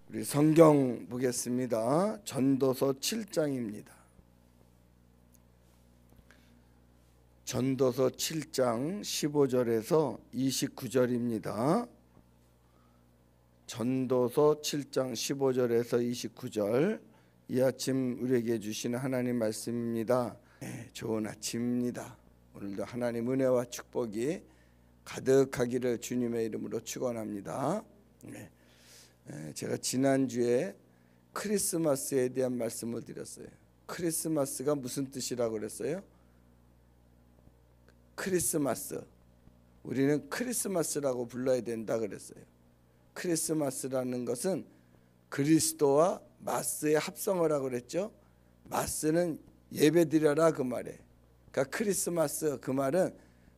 우리 성경 보겠습니다. 전도서 7장입니다. 전도서 7장 15절에서 29절입니다. 전도서 7장 15절에서 29절, 이 아침 우리에게 주시는 하나님 말씀입니다. 좋은 아침입니다. 오늘도 하나님 은혜와 축복이 가득하기를 주님의 이름으로 축원합니다. 제가 지난주에 크리스마스에 대한 말씀을 드렸어요. 크리스마스가 무슨 뜻이라고 그랬어요? 크리스마스, 우리는 크리스마스라고 불러야 된다 그랬어요. 크리스마스라는 것은 그리스도와 마스의 합성어라고 그랬죠. 마스는 예배드려라 그 말이에요. 그러니까 크리스마스, 그 말은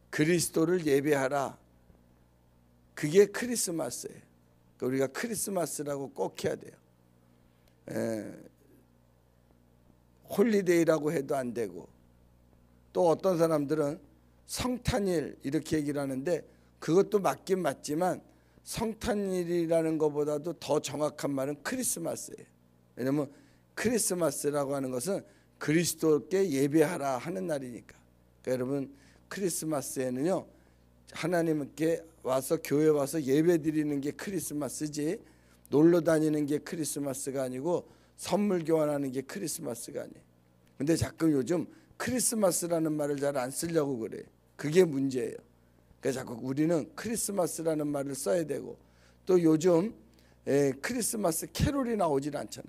그리스도를 예배하라, 그게 크리스마스예요. 우리가 크리스마스라고 꼭 해야 돼요. 홀리데이라고 해도 안 되고, 또 어떤 사람들은 성탄일 이렇게 얘기를 하는데 그것도 맞긴 맞지만 성탄일이라는 것보다도 더 정확한 말은 크리스마스예요. 왜냐하면 크리스마스라고 하는 것은 그리스도께 예배하라 하는 날이니까. 그러니까 여러분, 크리스마스에는요, 하나님께 와서 교회 와서 예배 드리는 게 크리스마스지, 놀러 다니는 게 크리스마스가 아니고 선물 교환하는 게 크리스마스가 아니에요. 근데 자꾸 요즘 크리스마스라는 말을 잘 안 쓰려고 그래요. 그게 문제예요. 그러니까 자꾸 우리는 크리스마스라는 말을 써야 되고, 또 요즘 크리스마스 캐롤이 나오질 않잖아.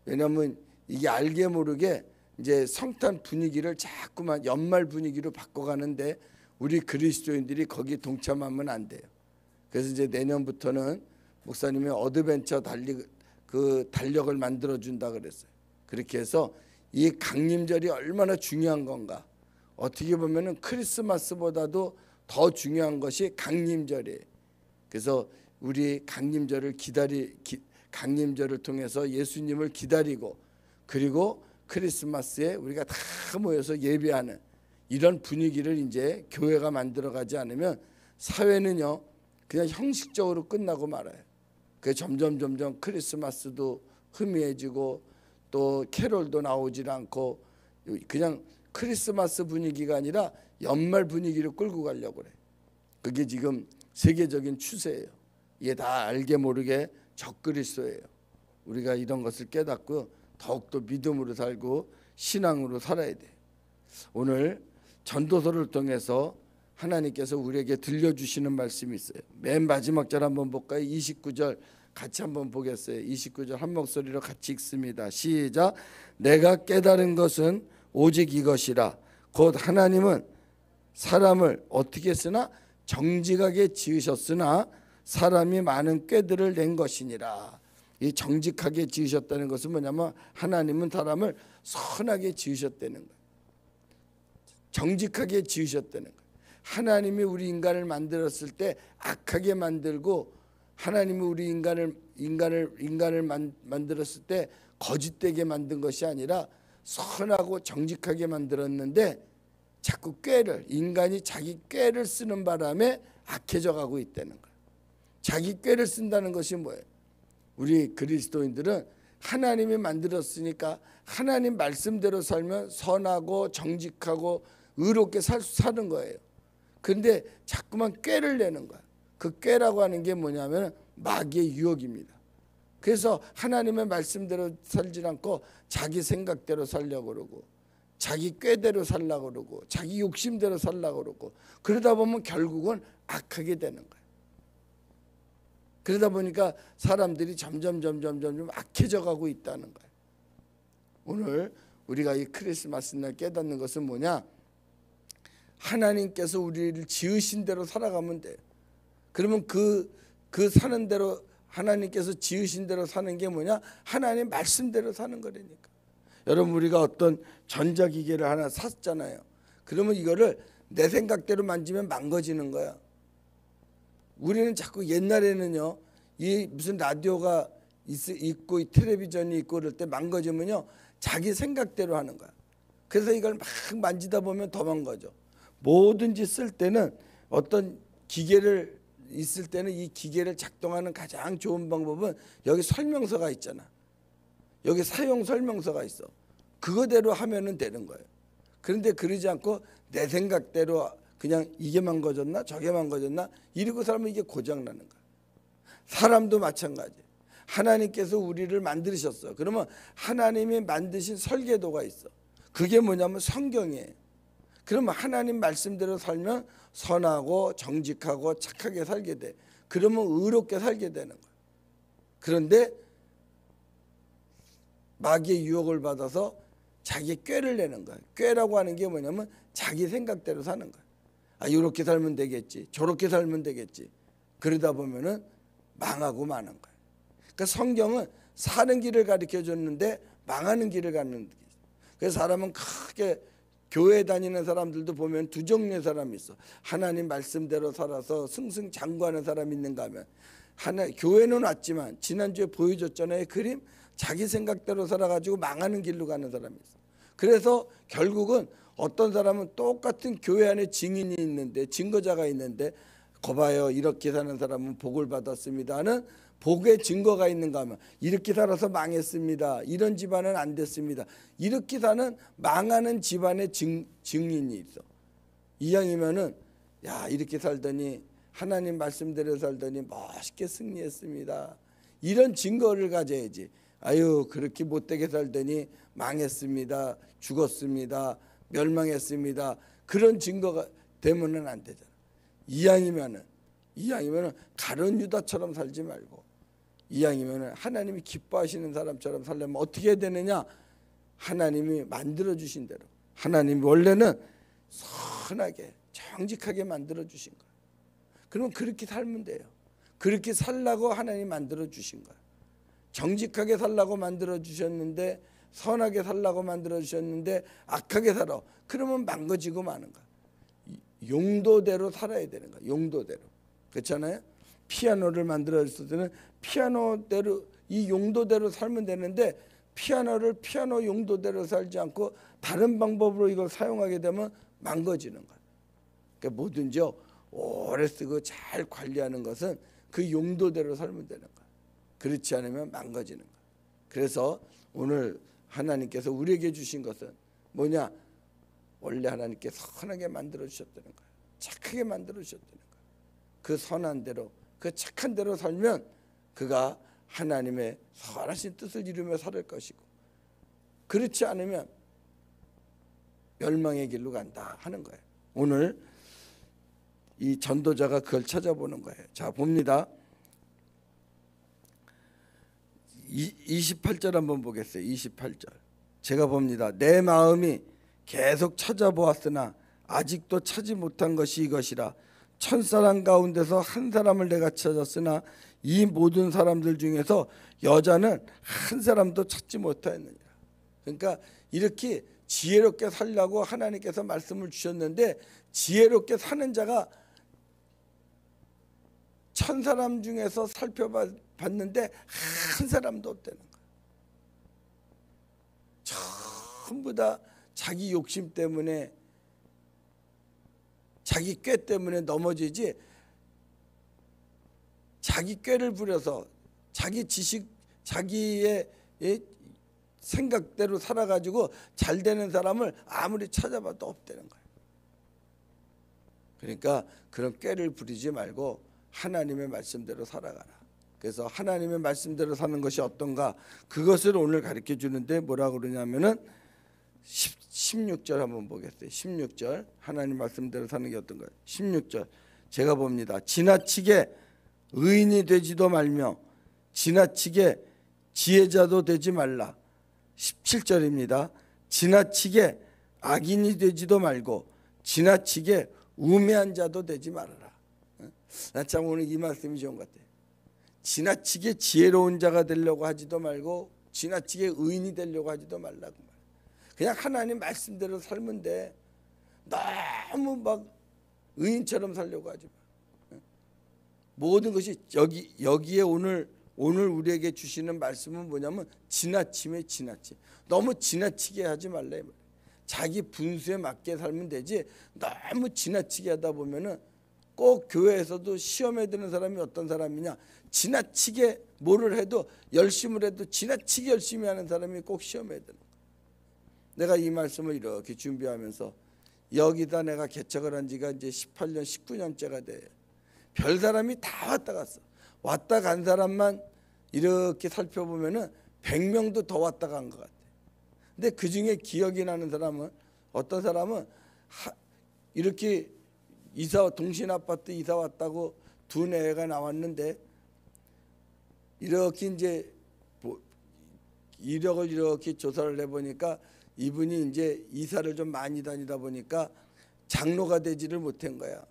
왜냐하면 이게 알게 모르게 이제 성탄 분위기를 자꾸만 연말 분위기로 바꿔가는데 우리 그리스도인들이 거기 동참하면 안 돼요. 그래서 이제 내년부터는 목사님이 어드벤처 달력을 만들어 준다 그랬어요. 그렇게 해서 이 강림절이 얼마나 중요한 건가. 어떻게 보면은 크리스마스보다도 더 중요한 것이 강림절이에요. 그래서 우리 강림절을 강림절을 통해서 예수님을 기다리고, 그리고 크리스마스에 우리가 다 모여서 예배하는 이런 분위기를 이제 교회가 만들어가지 않으면 사회는요 그냥 형식적으로 끝나고 말아요. 그 점점 크리스마스도 희미해지고 또 캐롤도 나오질 않고 그냥 크리스마스 분위기가 아니라 연말 분위기로 끌고 가려고 그래. 그게 지금 세계적인 추세예요. 이게 다 알게 모르게 적그리스도예요. 우리가 이런 것을 깨닫고 더욱더 믿음으로 살고 신앙으로 살아야 돼. 오늘 전도서를 통해서 하나님께서 우리에게 들려주시는 말씀이 있어요. 맨 마지막 절 한번 볼까요? 29절 같이 한번 보겠어요. 29절 한 목소리로 같이 읽습니다. 시작. 내가 깨달은 것은 오직 이것이라. 곧 하나님은 사람을 어떻게 쓰나 정직하게 지으셨으나 사람이 많은 꾀들을 낸 것이니라. 이 정직하게 지으셨다는 것은 뭐냐면 하나님은 사람을 선하게 지으셨다는 거예요. 정직하게 지으셨다는 거예요. 하나님이 우리 인간을 만들었을 때 악하게 만들고, 하나님이 우리 인간을 만들었을 때 거짓되게 만든 것이 아니라 선하고 정직하게 만들었는데 자꾸 인간이 자기 꾀를 쓰는 바람에 악해져 가고 있다는 거예요. 자기 꾀를 쓴다는 것이 뭐예요? 우리 그리스도인들은 하나님이 만들었으니까 하나님 말씀대로 살면 선하고 정직하고 의롭게 사는 거예요. 그런데 자꾸만 꾀를 내는 거야. 그 꾀라고 하는 게 뭐냐면 마귀의 유혹입니다. 그래서 하나님의 말씀대로 살지 않고 자기 생각대로 살려고 그러고, 자기 꾀대로 살려고 그러고, 자기 욕심대로 살려고 그러고, 그러다 보면 결국은 악하게 되는 거예요. 그러다 보니까 사람들이 점점 악해져 가고 있다는 거예요. 오늘 우리가 이 크리스마스 날 깨닫는 것은 뭐냐? 하나님께서 우리를 지으신 대로 살아가면 돼요. 그러면 그 사는 대로, 하나님께서 지으신 대로 사는 게 뭐냐? 하나님 말씀대로 사는 거라니까. 여러분, 우리가 어떤 전자기계를 하나 샀잖아요. 그러면 이거를 내 생각대로 만지면 망가지는 거야. 우리는 자꾸 옛날에는요, 이 무슨 라디오가 있고 이 텔레비전이 있고 그럴 때 망가지면요 자기 생각대로 하는 거야. 그래서 이걸 막 만지다 보면 더 망가져. 뭐든지 쓸 때는 어떤 기계를 있을 때는 이 기계를 작동하는 가장 좋은 방법은 여기 설명서가 있잖아. 여기 사용 설명서가 있어. 그거대로 하면은 되는 거예요. 그런데 그러지 않고 내 생각대로 그냥 이게 망가졌나 저게 망가졌나 이러고 살면 이게 고장나는 거야. 사람도 마찬가지. 하나님께서 우리를 만드셨어. 그러면 하나님이 만드신 설계도가 있어. 그게 뭐냐면 성경이에요. 그러면 하나님 말씀대로 살면 선하고 정직하고 착하게 살게 돼. 그러면 의롭게 살게 되는 거야. 그런데 마귀의 유혹을 받아서 자기의 꾀를 내는 거야. 꾀라고 하는 게 뭐냐면 자기 생각대로 사는 거야. 아, 이렇게 살면 되겠지, 저렇게 살면 되겠지. 그러다 보면은 망하고 마는 거야. 그러니까 성경은 사는 길을 가르쳐 줬는데 망하는 길을 가는 길. 그래서 사람은 크게 교회 다니는 사람들도 보면 두 종류의 사람이 있어. 하나님 말씀대로 살아서 승승장구하는 사람이 있는가 하면 교회는 왔지만 지난주에 보여줬잖아요. 그림 자기 생각대로 살아가지고 망하는 길로 가는 사람이 있어. 그래서 결국은 어떤 사람은 똑같은 교회 안에 증인이 있는데 증거자가 있는데 거봐요 이렇게 사는 사람은 복을 받았습니다 하는 복의 증거가 있는가 하면 이렇게 살아서 망했습니다. 이런 집안은 안 됐습니다. 이렇게 사는 망하는 집안의 증인이 있어. 이왕이면은 야 이렇게 살더니 하나님 말씀대로 살더니 멋있게 승리했습니다. 이런 증거를 가져야지. 아유 그렇게 못되게 살더니 망했습니다. 죽었습니다. 멸망했습니다. 그런 증거가 되면은 안 되잖아. 이왕이면은 가룟 유다처럼 살지 말고 이왕이면은 하나님이 기뻐하시는 사람처럼 살려면 어떻게 해야 되느냐? 하나님이 만들어 주신 대로. 하나님이 원래는 선하게 정직하게 만들어 주신 거예요. 그러면 그렇게 살면 돼요. 그렇게 살라고 하나님이 만들어 주신 거예요. 정직하게 살라고 만들어 주셨는데 선하게 살라고 만들어 주셨는데 악하게 살아. 그러면 망가지고 마는 거야. 용도대로 살아야 되는 거야. 용도대로. 그렇잖아요. 피아노를 만들었을 때는 피아노대로 이 용도대로 살면 되는데 피아노를 피아노 용도대로 살지 않고 다른 방법으로 이걸 사용하게 되면 망가지는 거야. 그러니까 뭐든지 오래 쓰고 잘 관리하는 것은 그 용도대로 살면 되는 거야. 그렇지 않으면 망가지는 거야. 그래서 오늘 하나님께서 우리에게 주신 것은 뭐냐? 원래 하나님께 선하게 만들어 주셨다는 거야. 착하게 만들어 주셨다는 거야. 그 선한 대로 그 착한 대로 살면 그가 하나님의 선하신 뜻을 이루며 살 것이고 그렇지 않으면 멸망의 길로 간다 하는 거예요. 오늘 이 전도자가 그걸 찾아보는 거예요. 자 봅니다. 28절 한번 보겠어요. 28절 제가 봅니다. 내 마음이 계속 찾아보았으나 아직도 찾지 못한 것이 이것이라. 천사람 가운데서 한 사람을 내가 찾았으나 이 모든 사람들 중에서 여자는 한 사람도 찾지 못하였느니라. 그러니까 이렇게 지혜롭게 살려고 하나님께서 말씀을 주셨는데 지혜롭게 사는 자가 천 사람 중에서 살펴봤는데 한 사람도 없다는 거야. 전부 다 자기 욕심 때문에 자기 꾀 때문에 넘어지지 자기 꾀를 부려서 자기 지식 자기의 생각대로 살아가지고 잘 되는 사람을 아무리 찾아봐도 없다는 거예요. 그러니까 그런 꾀를 부리지 말고 하나님의 말씀대로 살아가라. 그래서 하나님의 말씀대로 사는 것이 어떤가 그것을 오늘 가르쳐 주는데 뭐라고 그러냐면은 16절 한번 보겠어요. 16절 하나님 말씀대로 사는 게 어떤가요? 16절 제가 봅니다. 지나치게 의인이 되지도 말며 지나치게 지혜자도 되지 말라. 17절입니다. 지나치게 악인이 되지도 말고 지나치게 우매한 자도 되지 말아라. 나 참 오늘 이 말씀이 좋은 것 같아요. 지나치게 지혜로운 자가 되려고 하지도 말고 지나치게 의인이 되려고 하지도 말라고. 그냥 하나님 말씀대로 살면 돼. 너무 막 의인처럼 살려고 하지 마. 모든 것이 여기에 오늘 우리에게 주시는 말씀은 뭐냐면 지나침에 지나침. 너무 지나치게 하지 말라. 자기 분수에 맞게 살면 되지 너무 지나치게 하다 보면은 꼭 교회에서도 시험에 드는 사람이 어떤 사람이냐, 지나치게 뭐를 해도 열심을 해도 지나치게 열심히 하는 사람이 꼭 시험에 드는 거야. 내가 이 말씀을 이렇게 준비하면서 여기다 내가 개척을 한 지가 이제 18년 19년째가 돼. 별 사람이 다 왔다 갔어. 왔다 간 사람만 이렇게 살펴보면은 100명도 더 왔다 간 것 같아. 근데 그 중에 기억이 나는 사람은, 어떤 사람은 이렇게 동신 아파트 이사 왔다고 두 애가 나왔는데, 이렇게 이제 이력을 이렇게 조사를 해보니까 이분이 이제 이사를 좀 많이 다니다 보니까 장로가 되지를 못한 거야.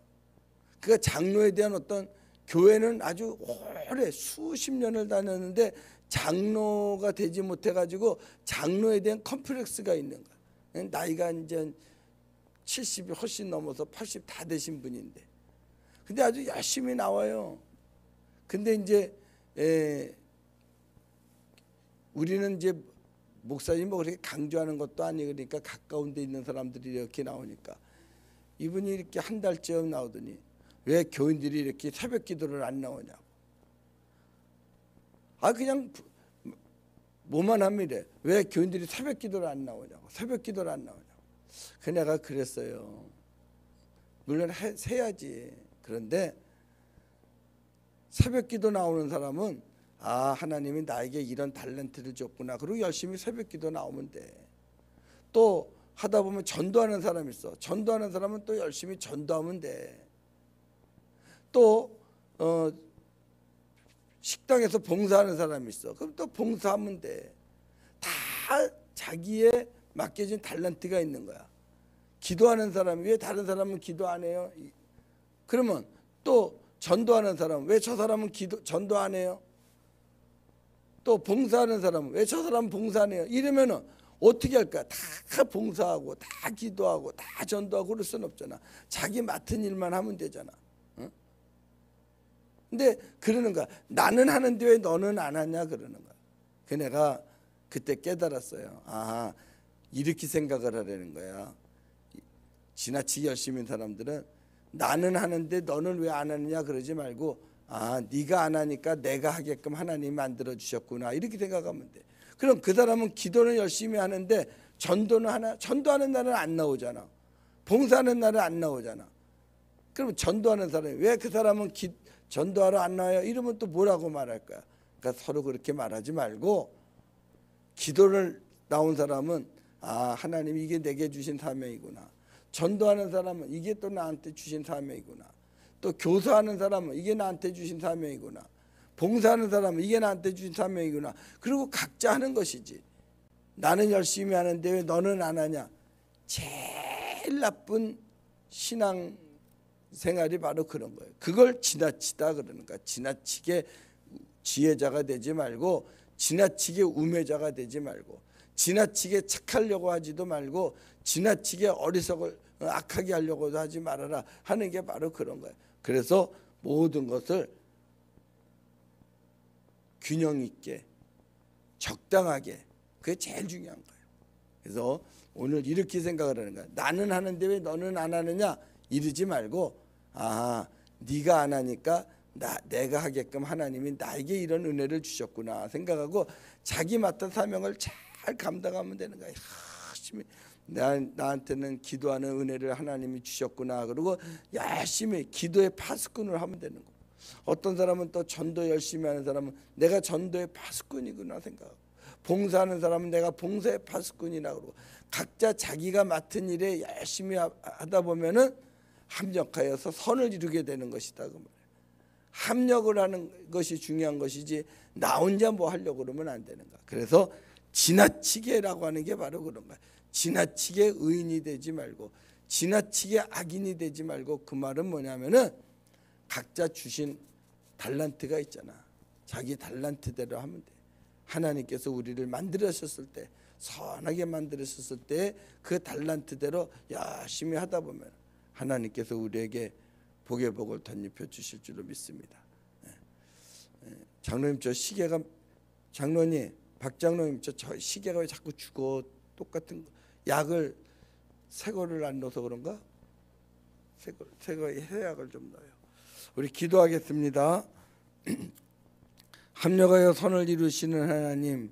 그러니까 장로에 대한 어떤, 교회는 아주 오래 수십 년을 다녔는데 장로가 되지 못해가지고 장로에 대한 컴플렉스가 있는 거야. 나이가 이제 70이 훨씬 넘어서 80 다 되신 분인데, 근데 아주 열심히 나와요. 근데 이제 우리는 이제 목사님 뭐 그렇게 강조하는 것도 아니고, 그러니까 가까운 데 있는 사람들이 이렇게 나오니까 이분이 이렇게 한 달쯤 나오더니 왜 교인들이 이렇게 새벽 기도를 안 나오냐고. 그냥 뭐만 하면 이래. 왜 교인들이 새벽 기도를 안 나오냐고. 새벽 기도를 안 나오냐고. 그 내가 그랬어요. 물론 해야지. 그런데 새벽 기도 나오는 사람은 하나님이 나에게 이런 탤런트를 줬구나. 그리고 열심히 새벽 기도 나오면 돼. 또 하다 보면 전도하는 사람이 있어. 전도하는 사람은 또 열심히 전도하면 돼. 또 식당에서 봉사하는 사람이 있어. 그럼 또 봉사하면 돼. 다 자기의 맡겨진 탤런트가 있는 거야. 기도하는 사람이, 왜 다른 사람은 기도 안 해요? 그러면 또 전도하는 사람, 왜 저 사람은 전도 안 해요? 또 봉사하는 사람은, 왜 저 사람은 봉사 안 해요? 이러면은 어떻게 할까? 다 봉사하고 다 기도하고 다 전도하고 그럴 수는 없잖아. 자기 맡은 일만 하면 되잖아. 근데 그러는 거야. 나는 하는데 왜 너는 안 하냐 그러는 거야. 그 내가 그때 깨달았어요. 이렇게 생각을 하라는 거야. 지나치게 열심히 한 사람들은 나는 하는데 너는 왜 안 하느냐 그러지 말고, 네가 안 하니까 내가 하게끔 하나님이 만들어 주셨구나, 이렇게 생각하면 돼. 그럼 그 사람은 기도는 열심히 하는데 전도하는 날은 안 나오잖아. 봉사하는 날은 안 나오잖아. 그럼 전도하는 사람이, 왜 그 사람은 전도하러 안 나와요? 이러면 또 뭐라고 말할 거야. 그러니까 서로 그렇게 말하지 말고, 기도를 나온 사람은 하나님이 이게 내게 주신 사명이구나. 전도하는 사람은 이게 또 나한테 주신 사명이구나. 또 교사하는 사람은 이게 나한테 주신 사명이구나. 봉사하는 사람은 이게 나한테 주신 사명이구나. 그리고 각자 하는 것이지. 나는 열심히 하는데 왜 너는 안 하냐. 제일 나쁜 신앙 생활이 바로 그런 거예요. 그걸 지나치다 그러는 거야. 지나치게 지혜자가 되지 말고, 지나치게 우매자가 되지 말고, 지나치게 착하려고 하지도 말고, 지나치게 어리석을 악하게 하려고도 하지 말아라 하는 게 바로 그런 거예요. 그래서 모든 것을 균형 있게 적당하게, 그게 제일 중요한 거예요. 그래서 오늘 이렇게 생각을 하는 거야. 나는 하는데 왜 너는 안 하느냐 이러지 말고, 네가 안 하니까 내가 하게끔 하나님이 나에게 이런 은혜를 주셨구나 생각하고, 자기 맡은 사명을 잘 감당하면 되는 거야. 열심히 나한테는 기도하는 은혜를 하나님이 주셨구나. 그리고 열심히 기도의 파수꾼을 하면 되는 거야. 어떤 사람은 또 전도 열심히 하는 사람은 내가 전도의 파수꾼이구나 생각하고, 봉사하는 사람은 내가 봉사의 파수꾼이나, 그러고 각자 자기가 맡은 일에 열심히 하다 보면은 합력하여서 선을 이루게 되는 것이다 그 말이에요. 합력을 하는 것이 중요한 것이지 나 혼자 뭐 하려고 그러면 안 되는 거야. 그래서 지나치게라고 하는 게 바로 그런 거야. 지나치게 의인이 되지 말고 지나치게 악인이 되지 말고, 그 말은 뭐냐면은 각자 주신 달란트가 있잖아. 자기 달란트대로 하면 돼. 하나님께서 우리를 만들으셨을 때, 선하게 만들으셨을 때 그 달란트대로 열심히 하다 보면 하나님께서 우리에게 복의 복을 덧입혀 주실 줄로 믿습니다. 장로님, 저 시계가, 장로님, 박 장로님, 저 시계가 왜 자꾸 죽어? 똑같은 거. 약을 새 거를 안 넣어서 그런가? 새 거 해약을 좀 넣어요. 우리 기도하겠습니다. 합력하여 선을 이루시는 하나님,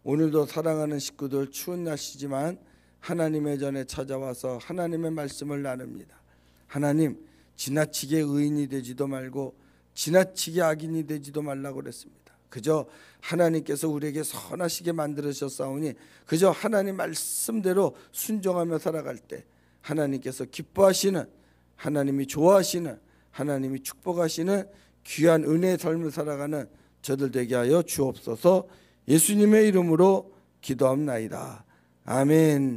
오늘도 사랑하는 식구들 추운 날씨지만 하나님의 전에 찾아와서 하나님의 말씀을 나눕니다. 하나님, 지나치게 의인이 되지도 말고 지나치게 악인이 되지도 말라고 그랬습니다. 그저 하나님께서 우리에게 선하시게 만들으셨사오니 그저 하나님 말씀대로 순종하며 살아갈 때 하나님께서 기뻐하시는, 하나님이 좋아하시는, 하나님이 축복하시는 귀한 은혜의 삶을 살아가는 저들 되게 하여 주옵소서. 예수님의 이름으로 기도합나이다. 아멘.